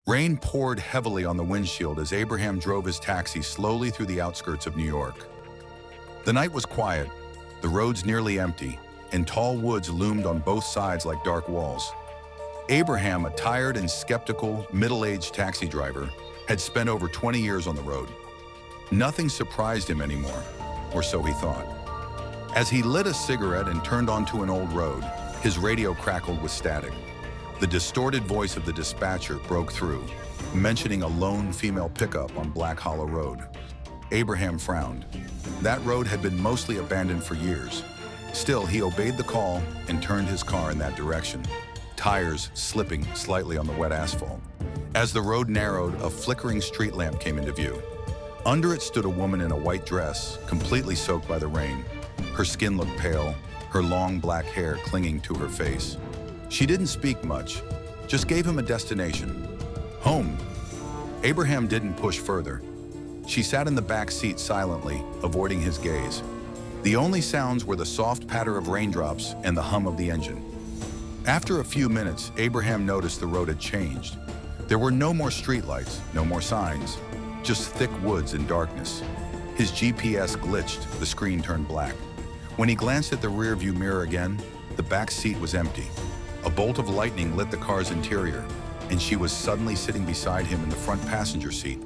Rain poured heavily on the windshield as Abraham drove his taxi slowly through the outskirts of New York. The night was quiet, the roads nearly empty, and tall woods loomed on both sides like dark walls. Abraham, a tired and skeptical, middle-aged taxi driver, had spent over 20 years on the road. Nothing surprised him anymore, or so he thought. As he lit a cigarette and turned onto an old road, his radio crackled with static. The distorted voice of the dispatcher broke through, mentioning a lone female pickup on Black Hollow Road. Abraham frowned. That road had been mostly abandoned for years. Still, he obeyed the call and turned his car in that direction, tires slipping slightly on the wet asphalt. As the road narrowed, a flickering street lamp came into view. Under it stood a woman in a white dress, completely soaked by the rain. Her skin looked pale, her long black hair clinging to her face. She didn't speak much, just gave him a destination. Home. Abraham didn't push further. She sat in the back seat silently, avoiding his gaze. The only sounds were the soft patter of raindrops and the hum of the engine. After a few minutes, Abraham noticed the road had changed. There were no more streetlights, no more signs, just thick woods and darkness. His GPS glitched, the screen turned black. When he glanced at the rearview mirror again, the back seat was empty. A bolt of lightning lit the car's interior, and she was suddenly sitting beside him in the front passenger seat.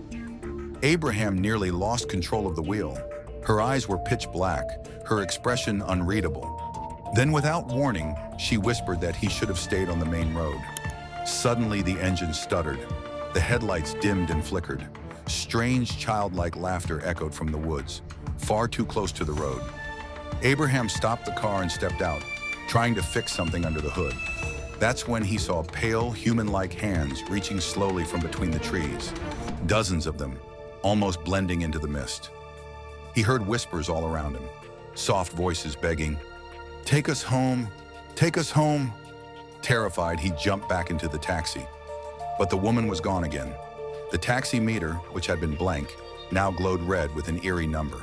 Abraham nearly lost control of the wheel. Her eyes were pitch black, her expression unreadable. Then, without warning, she whispered that he should have stayed on the main road. Suddenly, the engine stuttered. The headlights dimmed and flickered. Strange, childlike laughter echoed from the woods, far too close to the road. Abraham stopped the car and stepped out, trying to fix something under the hood. That's when he saw pale, human-like hands reaching slowly from between the trees, dozens of them, almost blending into the mist. He heard whispers all around him, soft voices begging, "Take us home, take us home." Terrified, he jumped back into the taxi. But the woman was gone again. The taxi meter, which had been blank, now glowed red with an eerie number.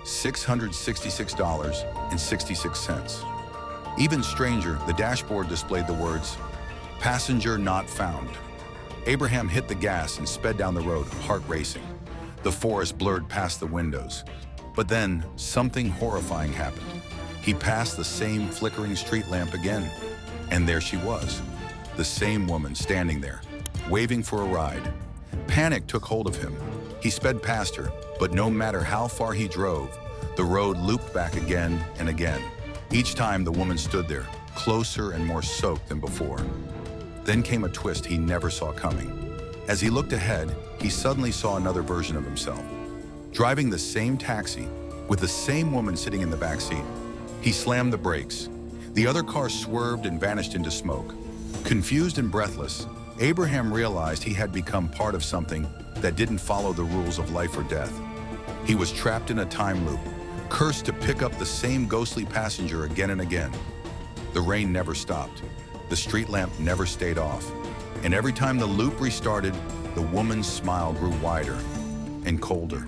$666.66. Even stranger, the dashboard displayed the words, "Passenger not found." Abraham hit the gas and sped down the road, heart racing. The forest blurred past the windows. But then, something horrifying happened. He passed the same flickering street lamp again, and there she was, the same woman standing there, waving for a ride. Panic took hold of him. He sped past her, but no matter how far he drove, the road looped back again and again. Each time the woman stood there, closer and more soaked than before. Then came a twist he never saw coming. As he looked ahead, he suddenly saw another version of himself. Driving the same taxi, with the same woman sitting in the back seat. He slammed the brakes. The other car swerved and vanished into smoke. Confused and breathless, Abraham realized he had become part of something that didn't follow the rules of life or death. He was trapped in a time loop, cursed to pick up the same ghostly passenger again and again. The rain never stopped. The street lamp never stayed off. And every time the loop restarted, the woman's smile grew wider and colder.